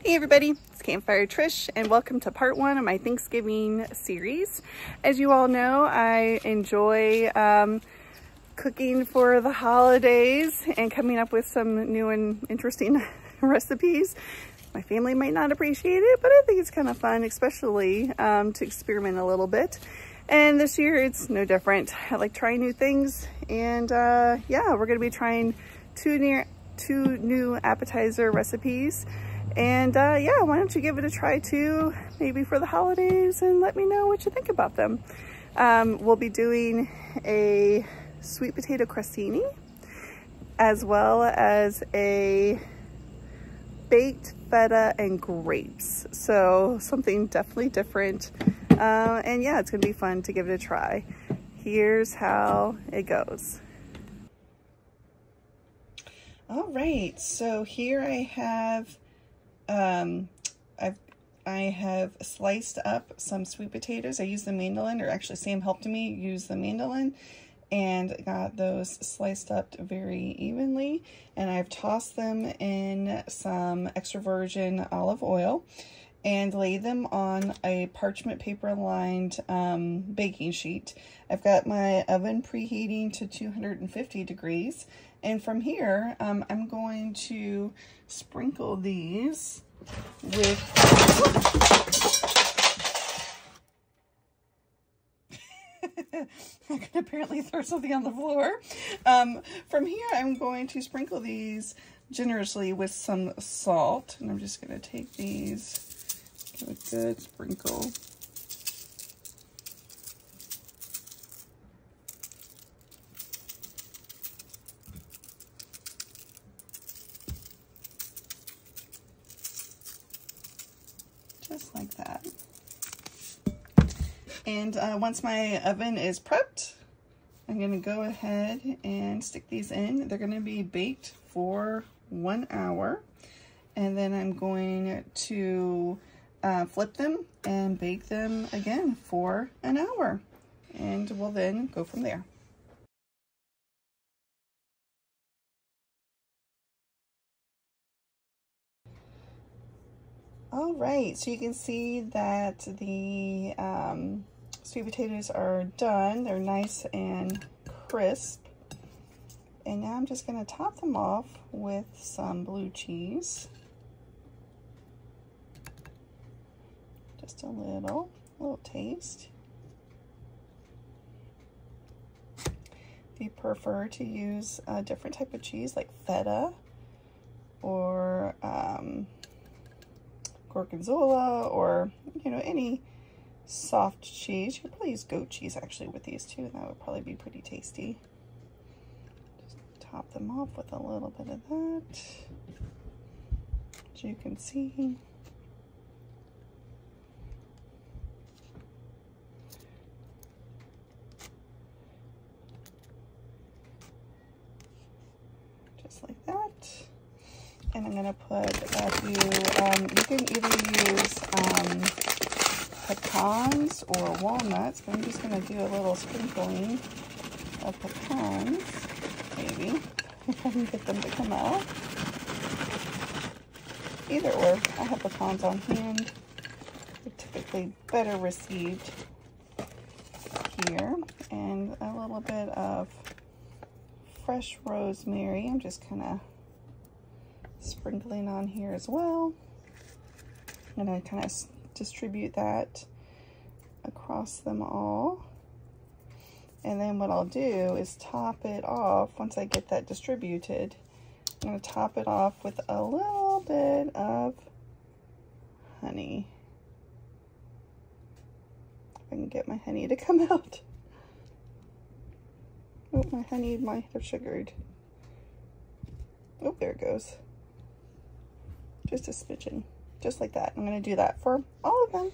Hey everybody, it's Campfire Trish and welcome to part one of my Thanksgiving series. As you all know, I enjoy cooking for the holidays and coming up with some new and interesting recipes. My family might not appreciate it, but I think it's kind of fun, especially to experiment a little bit. And this year it's no different. I like trying new things, and yeah, we're gonna be trying two new appetizer recipes. And yeah, why don't you give it a try too, maybe for the holidays, and let me know what you think about them. We'll be doing a sweet potato crostini, as well as a baked feta and grapes. So something definitely different. And yeah, it's gonna be fun to give it a try. Here's how it goes. All right, so here I have I have sliced up some sweet potatoes. I used the mandolin, or actually Sam helped me use the mandolin, and got those sliced up very evenly. And I've tossed them in some extra virgin olive oil and laid them on a parchment paper lined baking sheet. I've got my oven preheating to 250 degrees. And from here, I'm going to sprinkle these with I could apparently throw something on the floor. From here, I'm going to sprinkle these generously with some salt. And I'm just going to take these, give a good sprinkle. Just like that. And once my oven is prepped, I'm going to go ahead and stick these in. They're going to be baked for 1 hour. And then I'm going to flip them and bake them again for an hour. And we'll then go from there. All right, so you can see that the sweet potatoes are done. They're nice and crisp. And now I'm just going to top them off with some blue cheese. Just a little taste. If you prefer to use a different type of cheese like feta or gorgonzola, or any soft cheese. You could probably use goat cheese actually with these too, and that would probably be pretty tasty. Just top them off with a little bit of that, as you can see. Just like that. And I'm gonna put a few, you can either use pecans or walnuts, but I'm just gonna do a little sprinkling of pecans, maybe, if I can get them to come out. Either or, I have pecans on hand. They're typically better received here. And a little bit of fresh rosemary. I'm just kind of sprinkling on here as well. I'm going to kind of distribute that across them all. And then what I'll do is top it off. Once I get that distributed, I'm going to top it off with a little bit of honey. If I can get my honey to come out. Oh, my honey might have sugared. Oh, there it goes. Just a smidgen, just like that. I'm going to do that for all of them.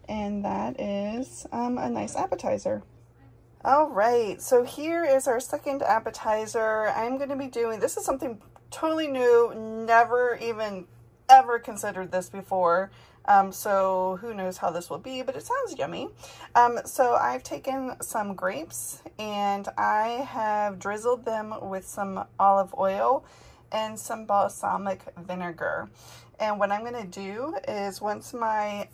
And that is a nice appetizer. All right, so here is our second appetizer. I'm going to be doing, this is something totally new, never even ever considered this before. So who knows how this will be, but it sounds yummy. So I've taken some grapes and I have drizzled them with some olive oil and some balsamic vinegar. And what I'm going to do is once my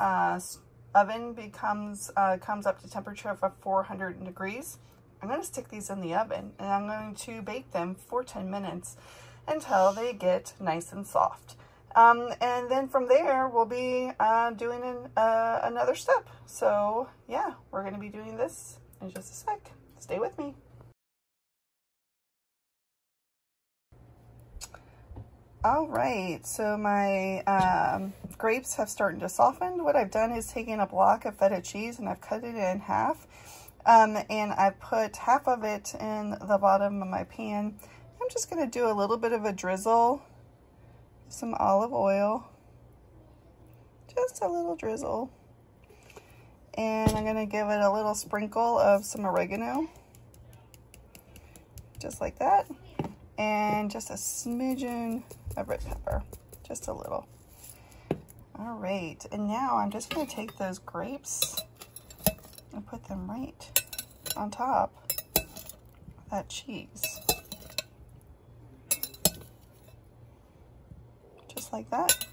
oven comes up to temperature of 400 degrees, I'm going to stick these in the oven and I'm going to bake them for 10 minutes until they get nice and soft. And then from there, we'll be doing another step. So yeah, we're going to be doing this in just a sec. Stay with me. All right, so my grapes have started to soften. What I've done is taken a block of feta cheese and I've cut it in half. And I put half of it in the bottom of my pan. I'm just gonna do a little bit of a drizzle, some olive oil, just a little drizzle. And I'm gonna give it a little sprinkle of some oregano, just like that. And just a smidgen of red pepper, just a little. All right, and now I'm just gonna take those grapes and put them right on top of that cheese. Just like that.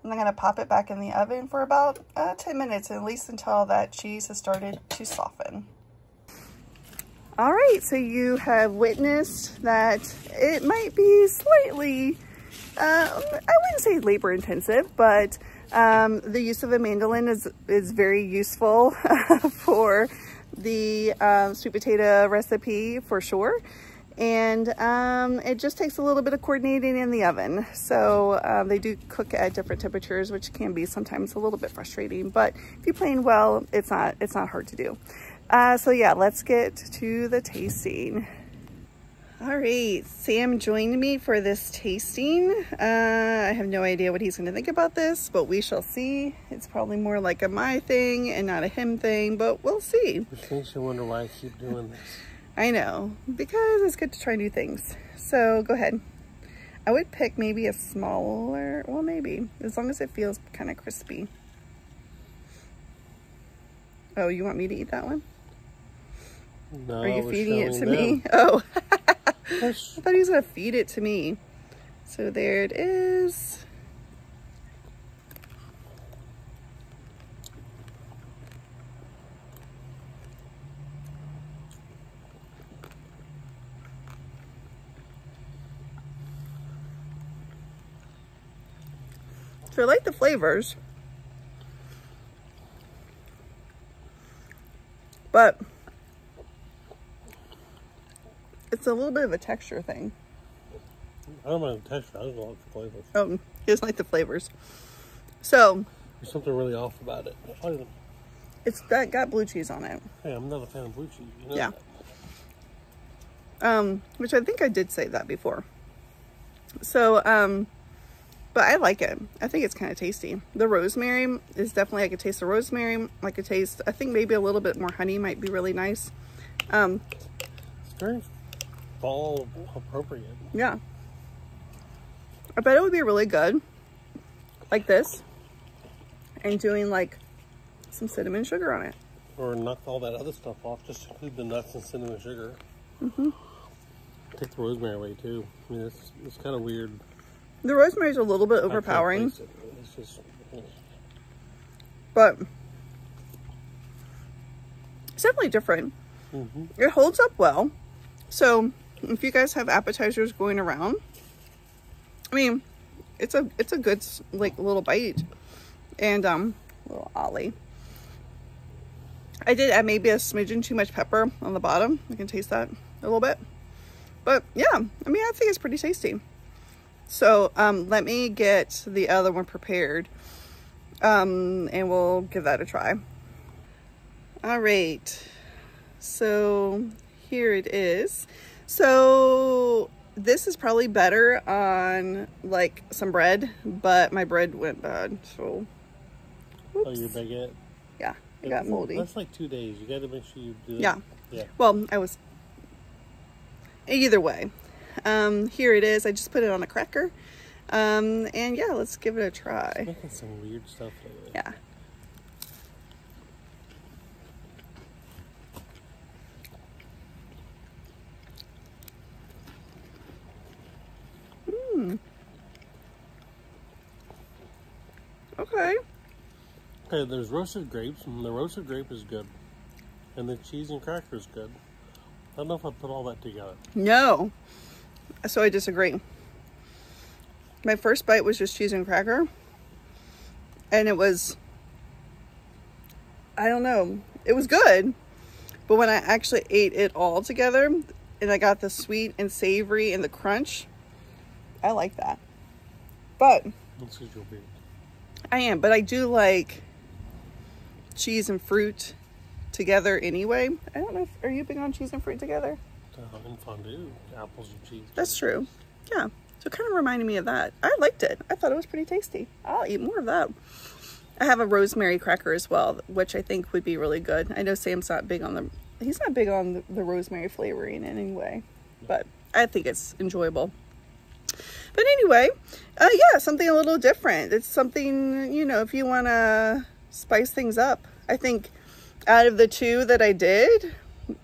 And I'm gonna pop it back in the oven for about 10 minutes, at least until that cheese has started to soften. All right, so you have witnessed that it might be slightly, I wouldn't say labor intensive, but the use of a mandolin is very useful for the sweet potato recipe for sure. And it just takes a little bit of coordinating in the oven. So they do cook at different temperatures, which can be sometimes a little bit frustrating, but if you plan well, it's not hard to do. So yeah, let's get to the tasting. All right, Sam joined me for this tasting. I have no idea what he's gonna think about this, but we shall see. It's probably more like a my thing and not a him thing, but we'll see. Which makes you wonder why I keep doing this. I know, because it's good to try new things. So go ahead. I would pick maybe a smaller, well maybe, as long as it feels kind of crispy. Oh, you want me to eat that one? No, are you feeding it to them. me? Oh, I thought he was gonna feed it to me. So there it is. So I like the flavors, but it's a little bit of a texture thing. I don't mind the texture, I just like the flavors. Oh, he doesn't like the flavors. So there's something really off about it. it's got blue cheese on it. Hey, I'm not a fan of blue cheese. You know Yeah. that. Which I think I did say that before. So, but I like it. I think it's kind of tasty. The rosemary is definitely, I could taste the rosemary. I could taste, I think maybe a little bit more honey might be really nice. It's very fall appropriate. Yeah. I bet it would be really good like this and doing like some cinnamon sugar on it. Or knock all that other stuff off, just include the nuts and cinnamon sugar. Mm-hmm. Take the rosemary away too. I mean, it's kind of weird. The rosemary is a little bit overpowering. It's just, but it's definitely different. mm-hmm. It holds up well. So if you guys have appetizers going around, I mean, it's a good like little bite. And little ollie. I did add maybe a smidgen too much pepper on the bottom. I can taste that a little bit. But yeah, I mean, I think it's pretty tasty. So let me get the other one prepared and we'll give that a try. All right, so here it is. So this is probably better on like some bread, but my bread went bad, so whoops. Oh, your baguette? Yeah, it got moldy. That's like 2 days. You got to make sure you do it. Yeah. Yeah. Well, either way. Here it is. I just put it on a cracker. And yeah, let's give it a try. It's making some weird stuff lately. Yeah. Okay. Okay, there's roasted grapes, and the roasted grape is good. And the cheese and cracker is good. I don't know if I put all that together. No. So I disagree. My first bite was just cheese and cracker. And it was, I don't know, it was good. But when I actually ate it all together, and I got the sweet and savory and the crunch, I like that. But That's because you're weird. I am, but I do like cheese and fruit together anyway. I don't know if, are you big on cheese and fruit together? And fondue, apples and cheese. That's true. Yeah. So it kind of reminded me of that. I liked it. I thought it was pretty tasty. I'll eat more of that. I have a rosemary cracker as well, which I think would be really good. I know Sam's not big on he's not big on the rosemary flavoring in any way, but I think it's enjoyable. But anyway, yeah, something a little different. It's something, you know, if you want to spice things up. I think out of the two that I did,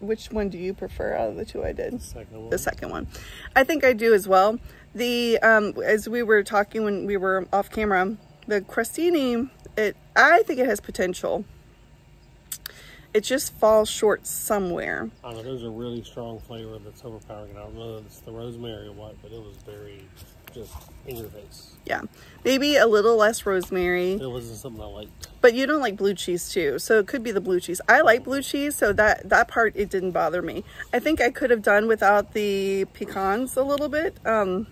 which one do you prefer out of the two I did? The second one. The second one. I think I do as well. The, as we were talking when we were off camera, the crostini, I think it has potential. It just falls short somewhere. I don't know, there's a really strong flavor that's overpowering. I don't know if it's the rosemary or what, but it was very just in your face. Yeah, maybe a little less rosemary. It wasn't something I liked. But you don't like blue cheese too, so it could be the blue cheese. I like blue cheese, so that part, it didn't bother me. I think I could have done without the pecans a little bit on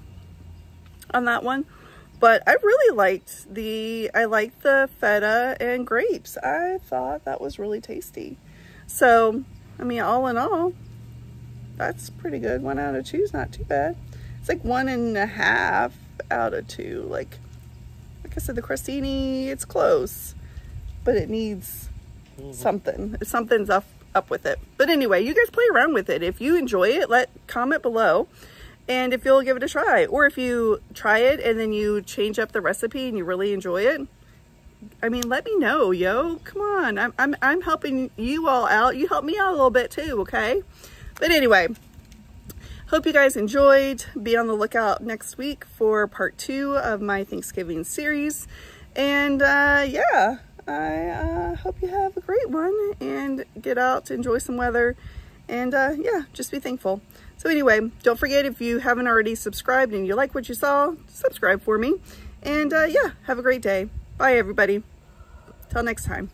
that one. But I really liked the feta and grapes. I thought that was really tasty. So, I mean, all in all, that's pretty good. 1 out of 2 is not too bad. It's like 1.5 out of 2. Like I said, the crostini, it's close, but it needs something. Something's up with it. But anyway, you guys play around with it. If you enjoy it, comment below. And if you'll give it a try, or if you try it and then you change up the recipe and you really enjoy it, I mean, let me know, yo. Come on, I'm helping you all out. You help me out a little bit too, okay? But anyway, hope you guys enjoyed. Be on the lookout next week for part 2 of my Thanksgiving series. And yeah, I hope you have a great one and get out to enjoy some weather. And yeah, just be thankful. So anyway, don't forget, if you haven't already subscribed and you like what you saw, subscribe for me. And yeah, have a great day. Bye, everybody. Till next time.